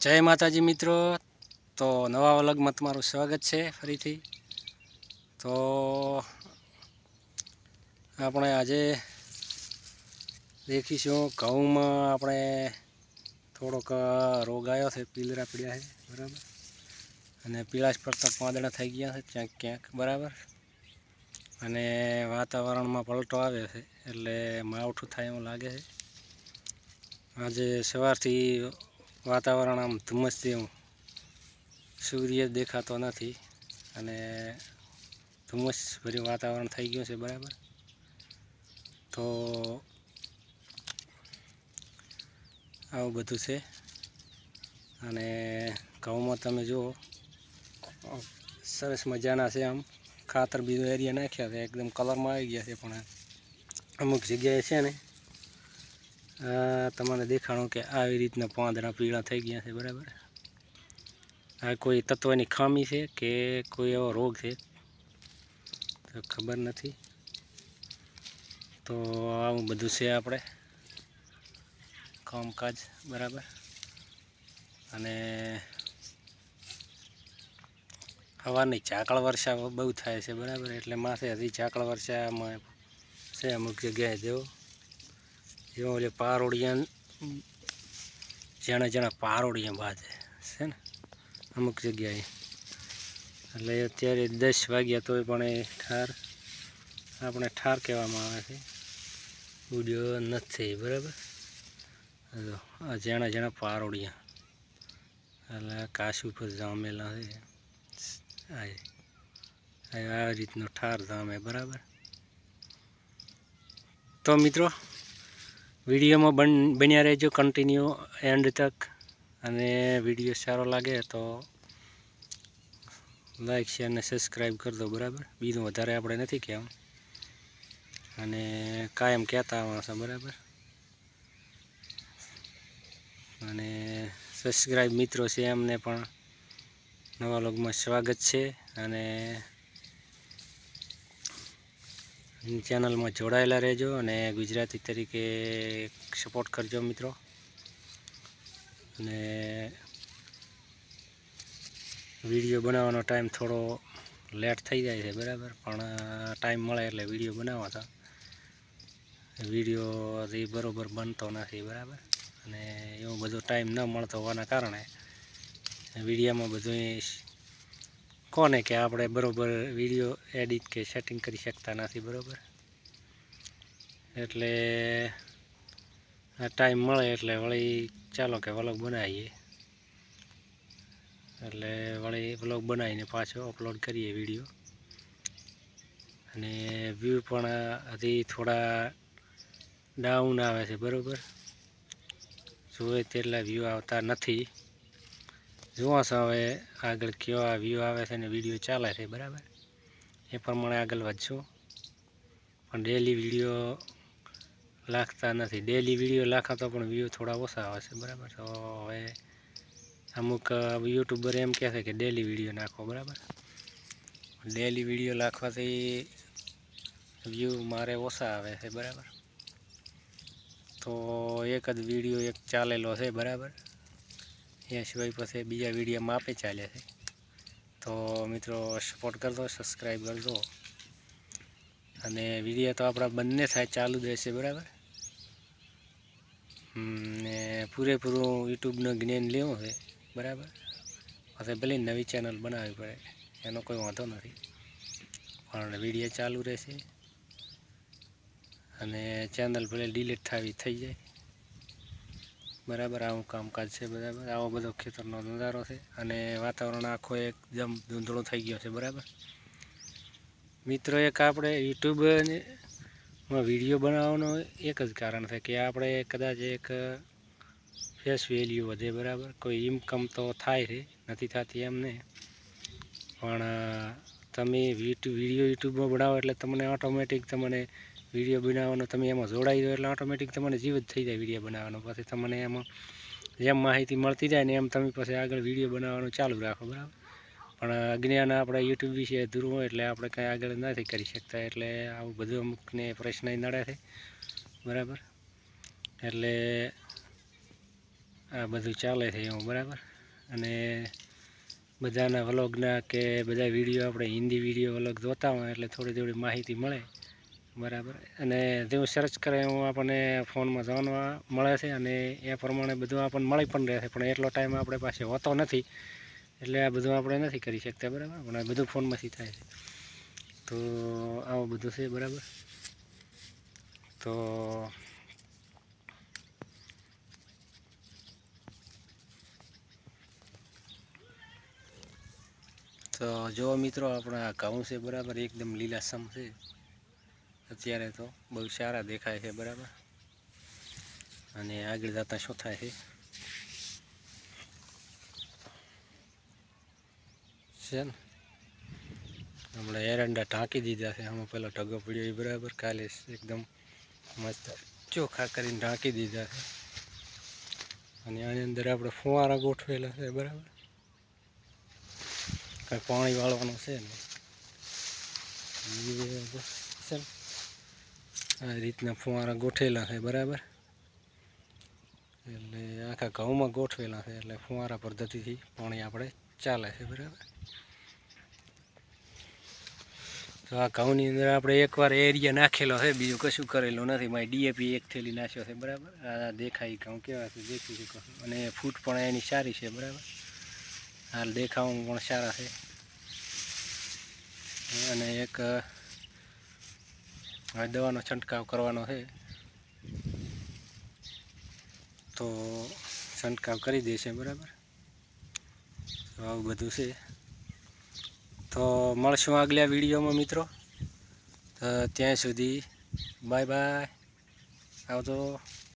जय माताजी मित्रों। तो नवा व्लॉगमां तमारुं स्वागत है फरीथी। तो આપણે આજે देखीशुं घऊमां આપણે થોડોક રોગ આવ્યો છે, પીલરા પડ્યા છે બરાબર, અને પીળાશ પડતા પાંદડા થઈ ગયા છે ક્યાંક ક્યાંક બરાબર, અને વાતાવરણમાં પલટો આવે છે એટલે માવઠું થાય એવું લાગે છે। આજે સવારથી વાતાવરણ આમ ધુમ્મસ જેવું, સૂર્ય દેખાતો નથી અને ધુમ્મસ ભર્યું વાતાવરણ થઈ ગયું છે બરાબર। તો આવું બધું છે, અને ઘઉંમાં તમે જુઓ સરસ મજાના છે, આમ ખાતર બીજો એરિયા નાખ્યા છે, એકદમ કલરમાં આવી ગયા છે, પણ અમુક જગ્યાએ છે ને તમને દેખાણું કે આવી રીતના પાંદડા પીળા થઈ ગયા છે બરાબર। આ કોઈ તત્વની ખામી છે કે કોઈ એવો રોગ છે તો ખબર નથી। તો આવું બધું છે આપણે કામકાજ બરાબર। અને સવારની ઝાકળ વર્ષા બહુ થાય છે બરાબર, એટલે માથે હજી ઝાકળ વર્ષામાં છે અમુક જગ્યાએ જેવો ઓલે પારોડિયા જેણા પારોડિયા બાજે છે ને અમુક જગ્યાએ, એટલે અત્યારે 10 વાગ્યા તોય પણ એ આપણે ઠાર કહેવામાં આવે છે, ઉડ્યો નથી બરાબર। આ જેણા પારોડિયા એટલે કાશ ઉપર જામેલા છે, આ રીતનો ઠાર જામે બરાબર। તો મિત્રો વિડીયોમાં બન્યા રહેજો કન્ટિન્યુ એન્ડ તક, અને વિડીયો સારો લાગે તો લાઈક શેર ને સબસ્ક્રાઈબ કરી દો બરાબર। બીજું વધારે આપણે નથી કહેવું, અને કાયમ કહેતા આવવા છે બરાબર। અને સબસ્ક્રાઈબ મિત્રો છે એમને પણ નવા વ્લોગમાં સ્વાગત છે, અને ચેનલમાં જોડાયેલા રહેજો અને ગુજરાતી તરીકે સપોર્ટ કરજો મિત્રો। અને વિડીયો બનાવવાનો ટાઈમ થોડો લેટ થઈ જાય છે બરાબર, પણ ટાઈમ મળે એટલે વિડીયો બનાવવા વિડીયો બરોબર બનતો નથી બરાબર, અને એવો બધો ટાઈમ ન મળતો હોવાના કારણે વિડીયોમાં બધું કોને કે આપણે બરોબર વિડીયો એડિટ કે સેટિંગ કરી શકતા નથી બરાબર। એટલે આ ટાઈમ મળે એટલે વળી ચાલો કે વ્લોગ બનાવીએ, એટલે વળી વ્લોગ બનાવીને પાછો અપલોડ કરીએ વિડીયો। અને વ્યૂ પણ હજી થોડા ડાઉન આવે છે બરાબર, જોવે તેટલા વ્યૂ આવતા નથી। જોવા છો હવે આગળ કેવા વ્યૂ આવે છે ને વિડીયો ચાલે છે બરાબર, એ પ્રમાણે આગળ વધશું। પણ ડેલી વિડીયો લાગતા નથી, ડેલી વિડીયો લાખા પણ વ્યૂ થોડા ઓછા આવે છે બરાબર। તો હવે અમુક યુટ્યુબર એમ કહે છે કે ડેલી વિડીયો નાખો બરાબર, ડેલી વિડીયો નાખવાથી વ્યૂ મારે ઓછા આવે છે બરાબર। તો એક જ વિડીયો એક ચાલેલો છે બરાબર, એ સિવાય પછી બીજા વિડીયોમાં આપે ચાલે છે। તો મિત્રો સપોર્ટ કરજો, સબસ્ક્રાઈબ કરજો, અને વિડીયો તો આપણા બંને થાય ચાલુ જ રહેશે બરાબર। ને પૂરેપૂરું યુટ્યુબનું જ્ઞાન લેવું છે બરાબર, પછી ભલે નવી ચેનલ બનાવવી પડે એનો કોઈ વાંધો નથી, પણ વિડીયો ચાલુ રહેશે, અને ચેનલ ભલે ડિલીટ થઈ જાય બરાબર। આવું કામકાજ છે બરાબર, આવો બધો ખેતરનો નજારો છે, અને વાતાવરણ આખો એકદમ ધૂંધળો થઈ ગયો છે બરાબર। મિત્રો એક આપણે યુટ્યુબમાં વિડીયો બનાવવાનો એક જ કારણ છે કે આપણે કદાચ એક ફેસ વેલ્યુ વધે બરાબર, કોઈ ઇન્કમ તો થાય છે, નથી થતી એમને, પણ તમે વિડીયો યુટ્યુબમાં બનાવો એટલે તમને ઓટોમેટિક તમને વિડીયો બનાવવાનો તમે એમાં જોડાઈ દો એટલે ઓટોમેટિક તમને જીવ જ થઈ જાય વિડીયો બનાવવાનો, પછી તમને એમાં જેમ માહિતી મળતી જાય ને એમ તમે પછી આગળ વિડીયો બનાવવાનું ચાલુ રાખો બરાબર। પણ અજ્ઞાન આપણે યુટ્યુબ વિશે અધૂરું હોય એટલે આપણે કંઈ આગળ નથી કરી શકતા, એટલે આવું બધું અમુકને પ્રશ્ન નડે છે બરાબર। એટલે આ બધું ચાલે છે એવું બરાબર। અને બધાના વ્લોગના કે બધા વિડીયો આપણે હિન્દી વિડીયો વ્લોગ જોતા હોય એટલે થોડી માહિતી મળે, બરાબર. અને જેવું સર્ચ કરે એવું આપણને ફોનમાં જાણવા મળે છે, અને એ પ્રમાણે બધું આપણને મળી પણ રહે છે. પણ એટલો ટાઈમ આપણે પાસે હોતો નથી, એટલે આ બધું આપણે નથી કરી શકતા, બરાબર. પણ આ બધું ફોનમાંથી થાય છે. તો આવું બધું છે, બરાબર. તો જો મિત્રો આપણા ઘઉં છે, બરાબર, એકદમ લીલાછમ છે અત્યારે, તો બહુ સારા દેખાય છે, બરાબર. અને આગળ જતા શું થાય છે ને હમણાં એરંડા ઢાંકી દીધા છે. આમાં પેલો ઢગો પડ્યો એ, બરાબર. કાલે એકદમ મસ્ત ચોખ્ખા કરીને ઢાંકી દીધા છે. અને આની અંદર આપણે ફુવારા ગોઠવેલા છે, બરાબર. કાંઈ પાણી વાળવાનું છે ને આ રીતના ફુવારા ગોઠવેલા છે, બરાબર. એટલે આખા ઘઉંમાં ગોઠવેલા છે, એટલે ફુવારા પદ્ધતિથી પાણી આપણે ચાલે છે, બરાબર. તો આ ઘઉંની અંદર આપણે એકવાર એરિયા નાખેલો છે, બીજું કશું કરેલું નથી. મારી ડીએપી એક થેલી નાખ્યો છે, બરાબર. આ દેખાય ઘઉં કેવા છે દેખી શકો, અને ફૂટ પણ એની સારી છે, બરાબર. હાલ દેખાવામાં પણ સારા છે. અને એક દવાનો છંટકાવ કરવાનો છે, તો છંટકાવ કરી દેશે, બરાબર. તો આવું બધું છે. તો મળશું આગલા વિડીયોમાં મિત્રો. તો ત્યાં સુધી બાય બાય, આવજો.